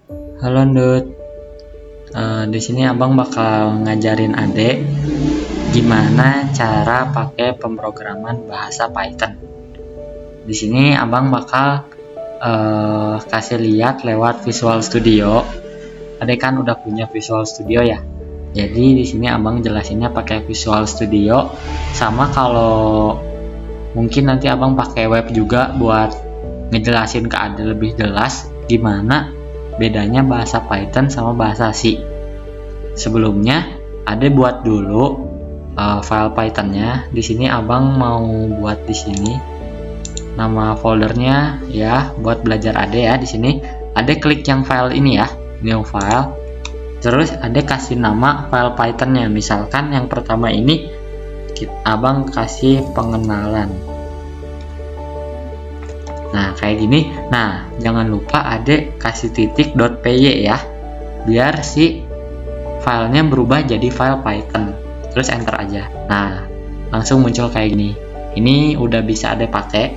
Halo Ndut. Di sini Abang bakal ngajarin Adek gimana cara pakai pemrograman bahasa Python. Di sini Abang bakal kasih lihat lewat Visual Studio. Adek kan udah punya Visual Studio ya. Jadi di sini Abang jelasinnya pakai Visual Studio. Sama kalau mungkin nanti Abang pakai web juga buat ngejelasin ke Adek lebih jelas gimana bedanya bahasa Python sama bahasa C. Sebelumnya, Ade buat dulu file Pythonnya. Di sini Abang mau buat di sini nama foldernya ya, buat belajar Ade ya. Di sini Ade klik yang file ini ya, new file. Terus Ade kasih nama file Pythonnya. Misalkan yang pertama ini Abang kasih pengenalan. Nah, kayak gini. Nah, jangan lupa Adek kasih titik.py ya, biar si filenya berubah jadi file Python. Terus enter aja. Nah, langsung muncul kayak gini. Ini udah bisa Adek pakai.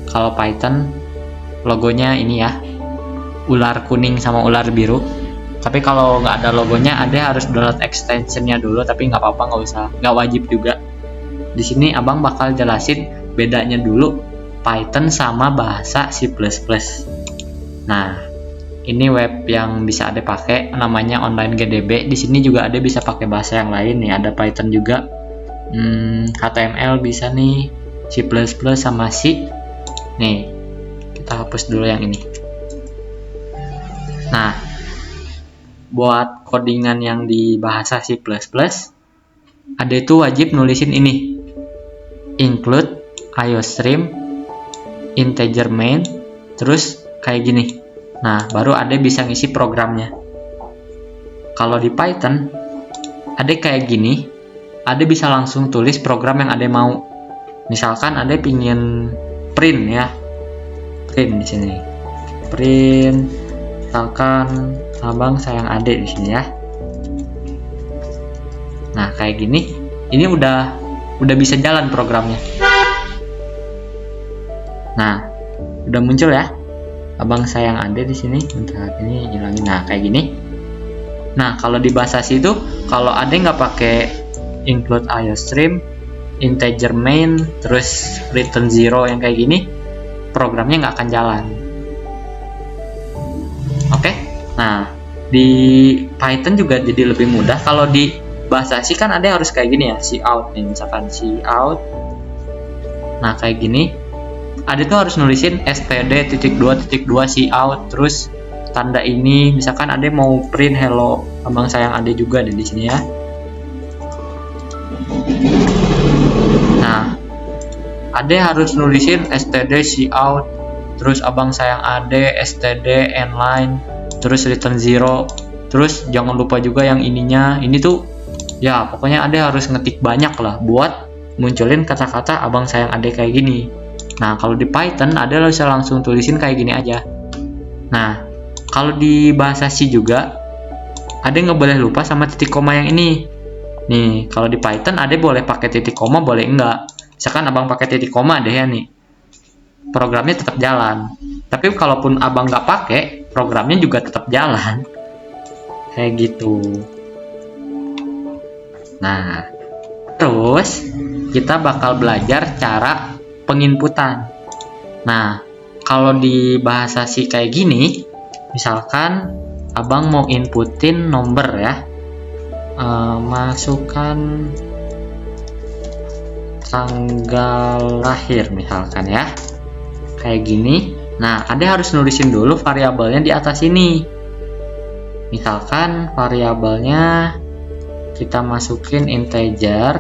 Kalau Python, logonya ini ya, ular kuning sama ular biru. Tapi kalau nggak ada logonya, Adek harus download extensionnya dulu. Tapi nggak apa-apa, nggak wajib juga. Di sini Abang bakal jelasin bedanya dulu Python sama bahasa C++. Nah, ini web yang bisa Ade pakai, namanya Online GDB. Di sini juga Ade bisa pakai bahasa yang lain nih, ada Python juga, HTML bisa nih, C++ sama C. Nih, kita hapus dulu yang ini. Nah, buat codingan yang di bahasa C++, Ade tuh wajib nulisin ini, include IOStream integer main, terus kayak gini. Nah, baru Ade bisa ngisi programnya. Kalau di Python, Ade kayak gini, Ade bisa langsung tulis program yang Ade mau. Misalkan Ade pingin print ya, print di sini, print, misalkan Abang sayang Ade di sini ya. Nah, kayak gini, ini udah bisa jalan programnya. Nah, udah muncul ya, Abang sayang Ade di sini. Bentar, ini hilangin. Nah, kayak gini. Nah, kalau di bahasa C itu, kalau Ade nggak pakai include IOStream, integer main, terus return 0 yang kayak gini, programnya nggak akan jalan. Oke? Nah, di Python juga jadi lebih mudah. Kalau di bahasa C kan Ade harus kayak gini ya, cout nih, misalkan cout. Nah, kayak gini. Ade tuh harus nulisin std.2.2 cout, terus tanda ini. Misalkan Ade mau print hello Abang sayang Ade juga di sini ya. Nah, Ade harus nulisin std cout, terus Abang sayang Ade std inline, terus return 0. Terus jangan lupa juga yang ininya. Ini tuh ya pokoknya Ade harus ngetik banyak lah buat munculin kata-kata Abang sayang Ade kayak gini. Nah, kalau di Python Ade bisa langsung tulisin kayak gini aja. Nah, kalau di bahasa C juga Ade nggak boleh lupa sama titik koma yang ini. Nih, kalau di Python Ade boleh pakai titik koma, boleh enggak. Misalkan Abang pakai titik koma deh ya nih, programnya tetap jalan. Tapi kalaupun Abang nggak pakai, programnya juga tetap jalan. Kayak gitu. Nah, terus kita bakal belajar cara penginputan. Nah, kalau di bahasa C kayak gini, misalkan Abang mau inputin nomor ya, masukkan tanggal lahir misalkan ya, kayak gini. Nah, Ade harus nulisin dulu variabelnya di atas ini. Misalkan variabelnya kita masukin integer,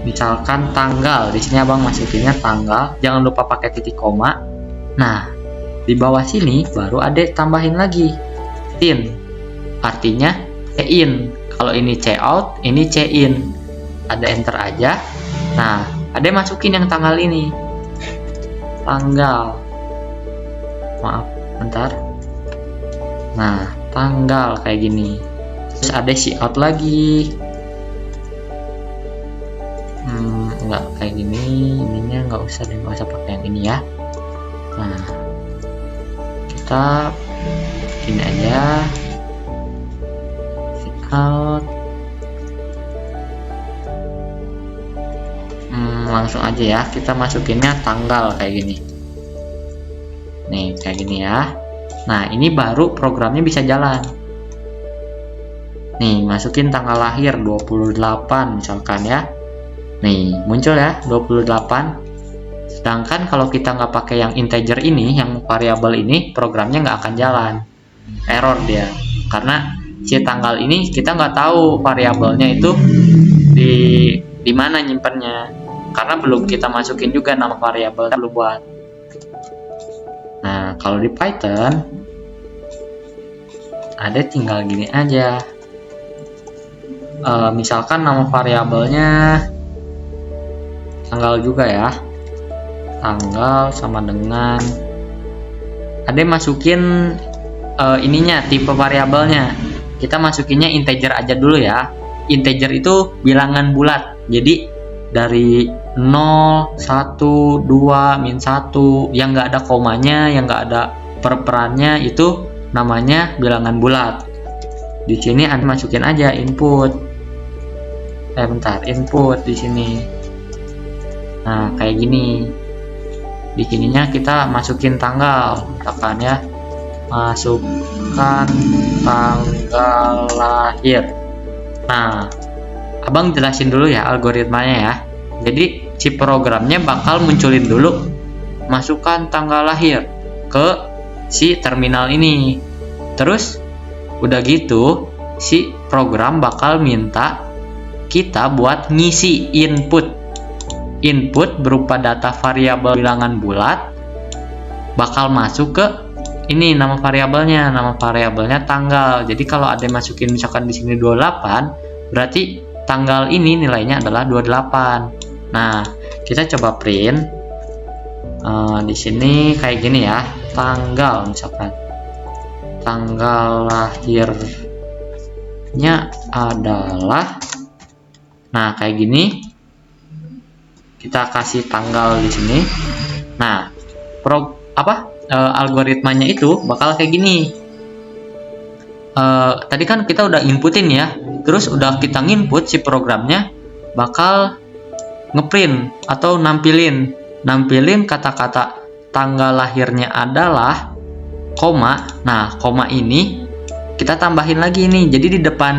misalkan tanggal. Di sini Abang masukinnya tanggal, jangan lupa pakai titik koma. Nah, di bawah sini baru Ade tambahin lagi in, artinya in. Kalau ini cout, ini in. Ada enter aja. Nah, Ade masukin yang tanggal ini, tanggal, maaf bentar. Nah, tanggal kayak gini. Terus Ade cout lagi. Enggak kayak gini, ininya nggak usah deh, nggak usah pakai yang ini ya. Nah, kita sini aja, out. Langsung aja ya, kita masukinnya tanggal kayak gini. Nih kayak gini ya. Nah ini baru programnya bisa jalan. Nih masukin tanggal lahir 28 misalkan ya. Nih muncul ya 28. Sedangkan kalau kita nggak pakai yang integer ini, yang variabel ini, programnya nggak akan jalan, error dia. Karena si tanggal ini kita nggak tahu variabelnya itu di mana nyimpennya, karena belum kita masukin juga nama variabel belum buat. Nah kalau di Python ada tinggal gini aja. Misalkan nama variabelnya tanggal juga ya, tanggal sama dengan ada masukin ininya, tipe variabelnya kita masukinnya integer aja dulu ya. Integer itu bilangan bulat, jadi dari 0, 1, 2, min 1 yang nggak ada komanya, yang nggak ada perperannya, itu namanya bilangan bulat. Di sini Anda masukin aja input, input di sini. Nah kayak gini. Di sininya kita masukin tanggal, misalkan ya, masukkan tanggal lahir. Nah abang jelasin dulu ya algoritmanya ya. Jadi si programnya bakal munculin dulu masukkan tanggal lahir ke si terminal ini. Terus udah gitu si program bakal minta kita buat ngisi input berupa data variabel bilangan bulat, bakal masuk ke ini nama variabelnya tanggal. Jadi kalau ada yang masukin misalkan di sini 28, berarti tanggal ini nilainya adalah 28. Nah kita coba print di sini kayak gini ya, tanggal misalkan tanggal lahirnya adalah, nah kayak gini kita kasih tanggal di sini. Nah algoritmanya itu bakal kayak gini. Tadi kan kita udah inputin ya, terus udah kita nginput, si programnya bakal ngeprint atau nampilin kata-kata tanggal lahirnya adalah koma. Nah koma ini kita tambahin lagi nih, jadi di depan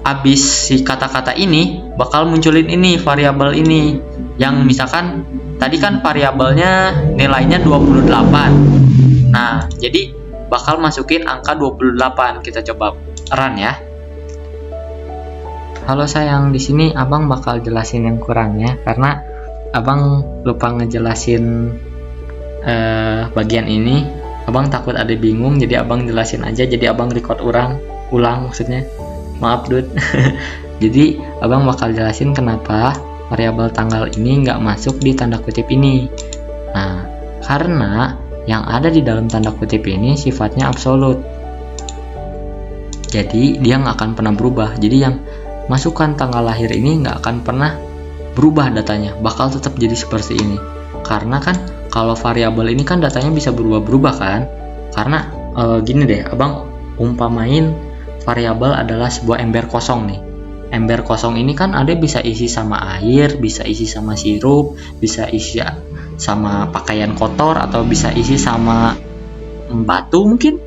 abis si kata-kata ini bakal munculin ini variabel ini, yang misalkan tadi kan variabelnya nilainya 28. Nah jadi bakal masukin angka 28. Kita coba run ya. Halo sayang, di sini abang bakal jelasin yang kurangnya karena abang lupa ngejelasin bagian ini. Abang takut ada bingung, jadi abang jelasin aja. Jadi abang record ulang maksudnya. Maaf dude. Jadi abang bakal jelasin kenapa variabel tanggal ini nggak masuk di tanda kutip ini. Nah karena yang ada di dalam tanda kutip ini sifatnya absolut, jadi dia nggak akan pernah berubah. Jadi yang masukkan tanggal lahir ini nggak akan pernah berubah, datanya bakal tetap jadi seperti ini. Karena kan kalau variabel ini kan datanya bisa berubah-berubah kan. Karena gini deh, abang umpamain variabel adalah sebuah ember kosong nih. Ember kosong ini kan ada bisa isi sama air, bisa isi sama sirup, bisa isi sama pakaian kotor, atau bisa isi sama batu mungkin.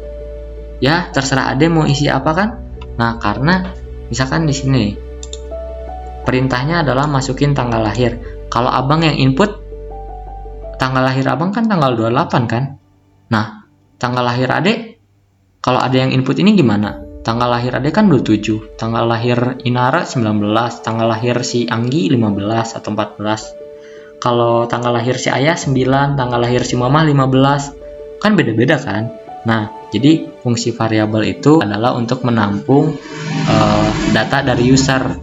Ya terserah ada mau isi apa kan. Nah karena misalkan di sini perintahnya adalah masukin tanggal lahir. Kalau abang yang input tanggal lahir abang kan tanggal 28 kan. Nah tanggal lahir adek, kalau ada yang input ini gimana? Tanggal lahir adek kan 27, tanggal lahir Inara 19, tanggal lahir si Anggi 15 atau 14. Kalau tanggal lahir si Ayah 9, tanggal lahir si Mamah 15, kan beda-beda kan. Nah jadi fungsi variabel itu adalah untuk menampung data dari user.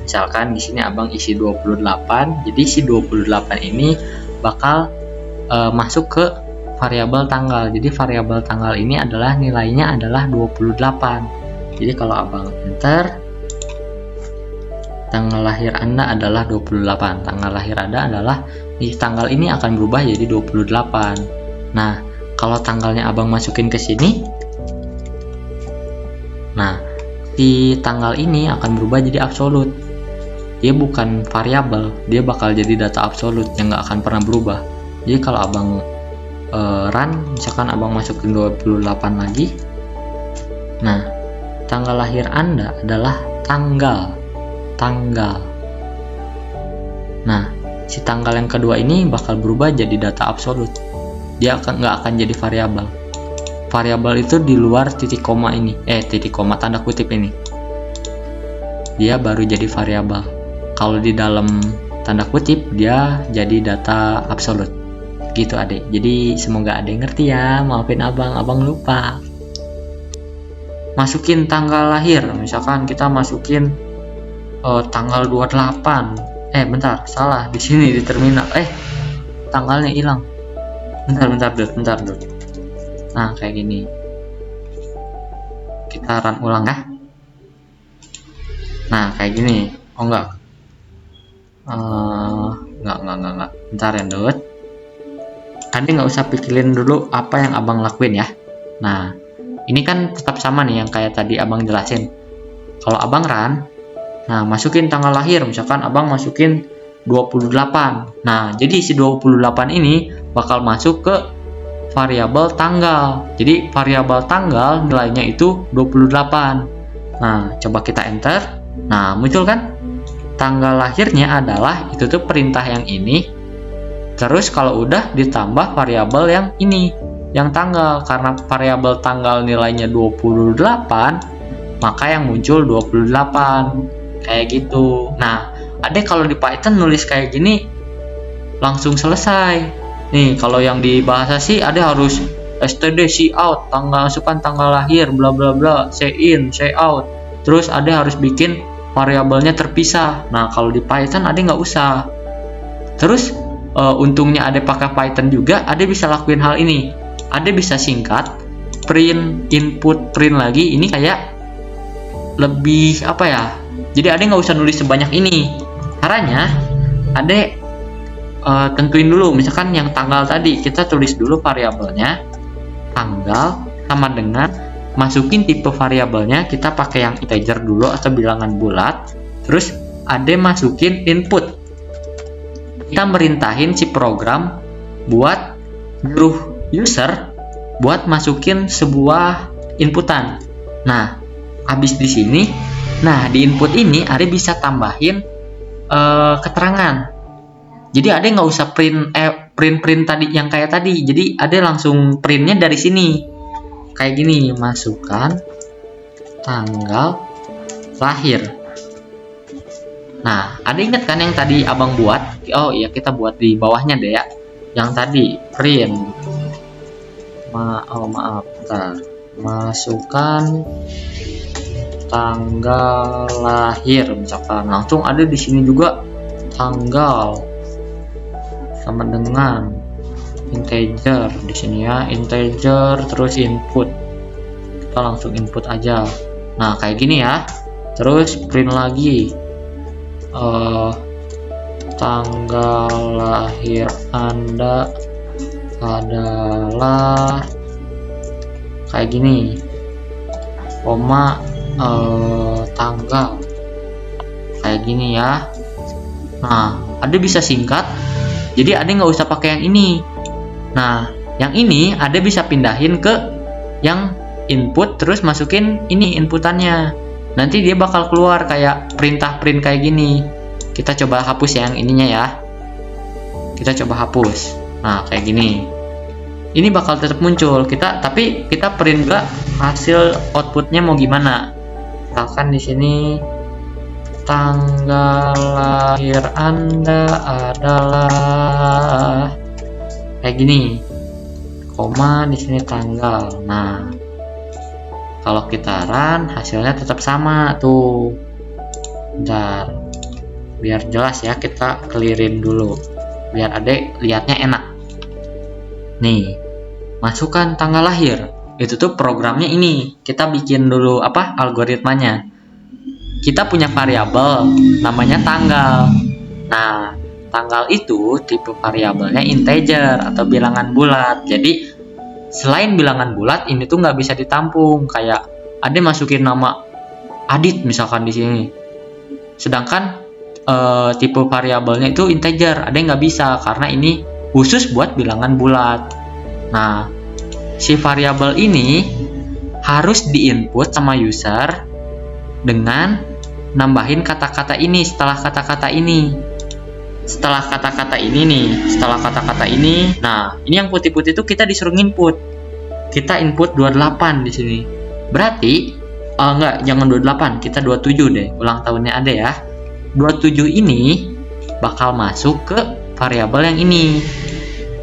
Misalkan di sini abang isi 28, jadi si 28 ini bakal masuk ke variabel tanggal. Jadi variabel tanggal ini adalah nilainya adalah 28. Jadi kalau abang enter, tanggal lahir Anda adalah 28. Tanggal lahir Anda adalah di tanggal ini akan berubah jadi 28. Nah, kalau tanggalnya abang masukin ke sini, Nah, si tanggal ini akan berubah jadi absolut. Dia bukan variabel, dia bakal jadi data absolut yang nggak akan pernah berubah. Jadi kalau abang run, misalkan abang masukin 28 lagi, nah tanggal lahir Anda adalah tanggal. Nah, si tanggal yang kedua ini bakal berubah jadi data absolut. Dia nggak akan jadi variabel. Variabel itu di luar titik koma ini, titik koma tanda kutip ini. Dia baru jadi variabel. Kalau di dalam tanda kutip dia jadi data absolut. Gitu adek. Jadi semoga adek ngerti ya. Maafin abang lupa. Masukin tanggal lahir, misalkan kita masukin tanggal 28. Bentar, salah di sini di terminal. Tanggalnya hilang. Bentar dulu. Nah, kayak gini. Kita run ulang ya. Nah, kayak gini. Oh enggak. Enggak. Bentar ya, Dut. Tadi nggak usah pikirin dulu apa yang abang lakuin ya. Nah, ini kan tetap sama nih yang kayak tadi abang jelasin. Kalau abang run, nah masukin tanggal lahir, misalkan abang masukin 28. Nah, jadi si 28 ini bakal masuk ke variabel tanggal. Jadi variabel tanggal nilainya itu 28. Nah, coba kita enter. Nah, muncul kan? Tanggal lahirnya adalah itu tuh perintah yang ini. Terus kalau udah ditambah variabel yang ini, yang tanggal. Karena variabel tanggal nilainya 28, maka yang muncul 28. Kayak gitu. Nah, adek kalau di Python nulis kayak gini langsung selesai. Nih, kalau yang di bahasa C adek harus std cout, masukkan tanggal lahir, bla bla bla, in, out. Terus adek harus bikin variabelnya terpisah. Nah, kalau di Python adek nggak usah. Terus untungnya adek pakai Python juga, adek bisa lakuin hal ini. Adek bisa singkat, print, input, print lagi. Ini kayak lebih apa ya? Jadi adek nggak usah nulis sebanyak ini. Caranya, adek tentuin dulu. Misalkan yang tanggal tadi, kita tulis dulu variabelnya tanggal sama dengan masukin tipe variabelnya. Kita pakai yang integer dulu atau bilangan bulat. Terus adek masukin input. Kita merintahin si program buat nyuruh user buat masukin sebuah inputan. Nah, habis di sini, nah di input ini adek bisa tambahin keterangan. Jadi adek nggak usah print tadi yang kayak tadi. Jadi adek langsung printnya dari sini. Kayak gini, masukkan tanggal lahir. Nah, ada ingat kan yang tadi abang buat? Oh iya, kita buat di bawahnya deh ya. Yang tadi print. Maaf, bentar. Masukkan tanggal lahir, misalkan. Langsung ada di sini juga tanggal sama dengan integer di sini ya, integer terus input. Kita langsung input aja. Nah, kayak gini ya. Terus print lagi. Tanggal lahir Anda adalah kayak gini, koma tanggal kayak gini ya. Nah, Ade bisa singkat, jadi Ade nggak usah pakai yang ini. Nah, yang ini Ade bisa pindahin ke yang input, terus masukin ini inputannya. Nanti dia bakal keluar kayak perintah print kayak gini. Kita coba hapus yang ininya ya. Kita coba hapus. Nah, kayak gini. Ini bakal tetap muncul. Tapi kita print juga hasil outputnya mau gimana. Misalkan di sini tanggal lahir Anda adalah kayak gini. Koma di sini tanggal. Nah, kalau kita run, hasilnya tetap sama tuh. Bentar, biar jelas ya, kita clearin dulu biar adek lihatnya enak. Nih, masukkan tanggal lahir. Itu tuh programnya ini. Kita bikin dulu algoritmanya. Kita punya variabel namanya tanggal. Nah, tanggal itu tipe variabelnya integer atau bilangan bulat. Jadi selain bilangan bulat, ini tuh nggak bisa ditampung. Kayak Ade masukin nama Adit misalkan di sini. Sedangkan tipe variabelnya itu integer, Ade nggak bisa karena ini khusus buat bilangan bulat. Nah, si variabel ini harus diinput sama user dengan nambahin kata-kata ini setelah kata-kata ini. Setelah kata-kata ini, nah ini yang putih-putih itu kita disuruh input. Kita input 28 di sini. Berarti enggak, jangan 28, kita 27 deh. Ulang tahunnya ada ya. 27 ini bakal masuk ke variabel yang ini.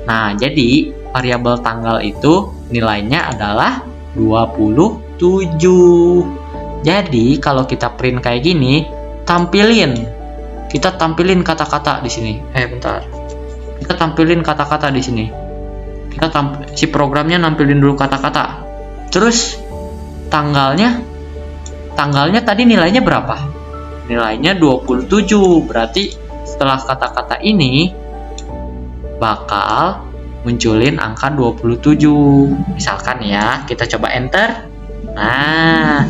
Nah, jadi variabel tanggal itu nilainya adalah 27. Jadi kalau kita print kayak gini, kita tampilin kata-kata di sini. Bentar. Kita tampilin kata-kata di sini. Si programnya nampilin dulu kata-kata. Terus tanggalnya tadi nilainya berapa? Nilainya 27. Berarti setelah kata-kata ini bakal munculin angka 27. Misalkan ya, kita coba enter. Nah,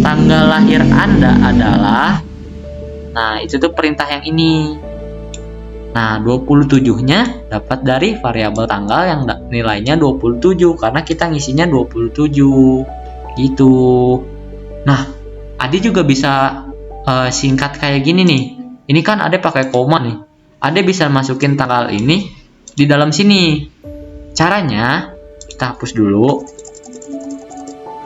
tanggal lahir Anda adalah, nah itu tuh perintah yang ini. Nah, 27-nya dapat dari variabel tanggal yang nilainya 27 karena kita ngisinya 27 gitu. Nah, Ade juga bisa singkat kayak gini nih. Ini kan Ade pakai koma nih. Ade bisa masukin tanggal ini di dalam sini. Caranya kita hapus dulu.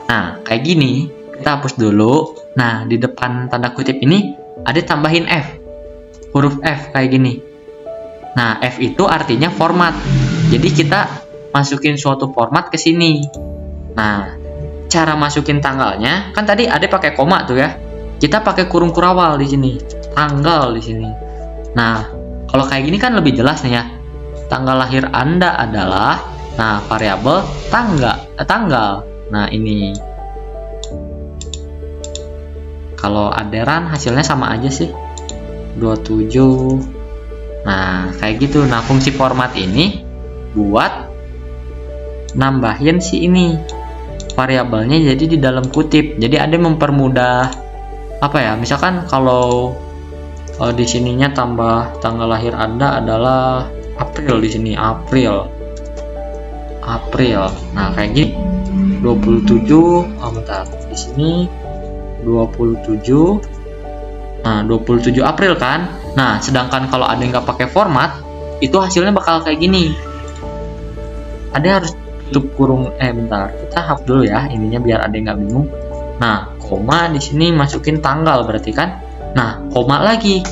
Nah, kayak gini. Kita hapus dulu. Nah, di depan tanda kutip ini Ade tambahin F. Huruf F kayak gini. Nah, F itu artinya format. Jadi kita masukin suatu format ke sini. Nah, cara masukin tanggalnya kan tadi Ade pakai koma tuh ya. Kita pakai kurung kurawal di sini. Tanggal di sini. Nah, kalau kayak gini kan lebih jelas nih ya. Tanggal lahir Anda adalah, nah, variabel tanggal. Nah, ini. Kalau aderan hasilnya sama aja sih. 27. Nah, kayak gitu. Nah, fungsi format ini buat nambahin si ini variabelnya jadi di dalam kutip. Jadi ada mempermudah apa ya? Misalkan kalau di sininya tambah tanggal lahir Anda adalah April di sini, April. Nah, kayak gini. 27, bentar. Di sini 27. Nah, 27 April kan. Nah, sedangkan kalau ada yang nggak pakai format, itu hasilnya bakal kayak gini. Ada harus tutup kurung. Bentar, kita hapus dulu ya ininya biar ada yang nggak bingung. Nah, koma di sini masukin tanggal berarti kan. Nah, koma lagi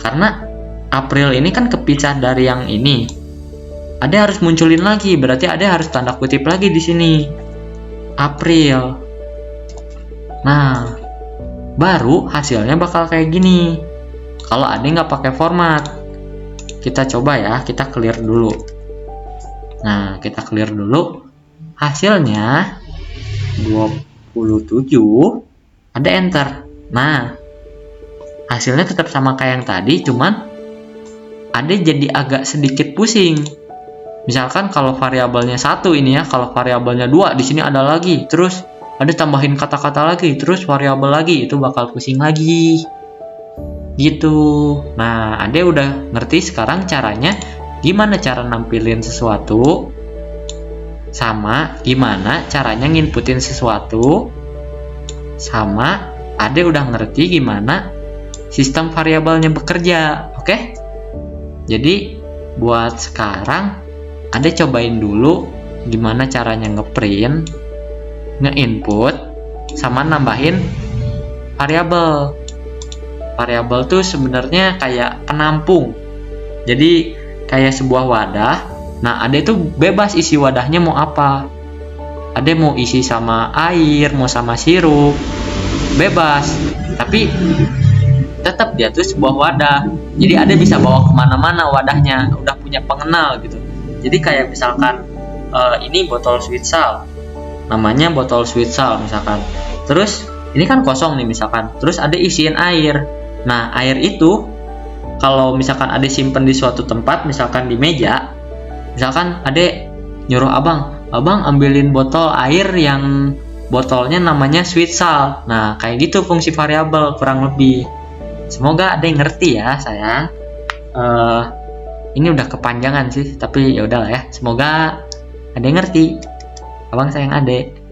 karena April ini kan kepisah dari yang ini. Ada harus munculin lagi, berarti ada harus tanda kutip lagi di sini. April. Nah, baru hasilnya bakal kayak gini. Kalau ada nggak pakai format, kita coba ya, kita clear dulu. Nah, kita clear dulu. Hasilnya 27, ada enter. Nah, hasilnya tetap sama kayak yang tadi, cuman ada jadi agak sedikit pusing. Misalkan kalau variabelnya 1 ini ya, kalau variabelnya 2 di sini ada lagi, terus ada tambahin kata-kata lagi, terus variabel lagi, itu bakal pusing lagi. Gitu. Nah, Ade udah ngerti sekarang caranya gimana cara nampilin sesuatu, sama gimana caranya nginputin sesuatu, sama Ade udah ngerti gimana sistem variabelnya bekerja. Oke? Jadi buat sekarang Ade cobain dulu gimana caranya ngeprint, nge-input, sama nambahin variabel. Variabel tuh sebenarnya kayak penampung. Jadi kayak sebuah wadah. Nah, Ade tuh bebas isi wadahnya mau apa. Ade mau isi sama air, mau sama sirup, bebas. Tapi tetap dia tuh sebuah wadah. Jadi Ade bisa bawa kemana-mana wadahnya. Udah punya pengenal gitu. Jadi kayak misalkan ini botol sweet salt, namanya botol sweet salt misalkan. Terus ini kan kosong nih misalkan. Terus ada isiin air. Nah, air itu kalau misalkan ada simpen di suatu tempat, misalkan di meja, misalkan ada nyuruh abang ambilin botol air yang botolnya namanya sweet salt. Nah, kayak gitu fungsi variabel kurang lebih. Semoga ada yang ngerti ya sayang. Ini udah kepanjangan sih, tapi ya udahlah ya. Semoga ada yang ngerti. Abang sayang adek.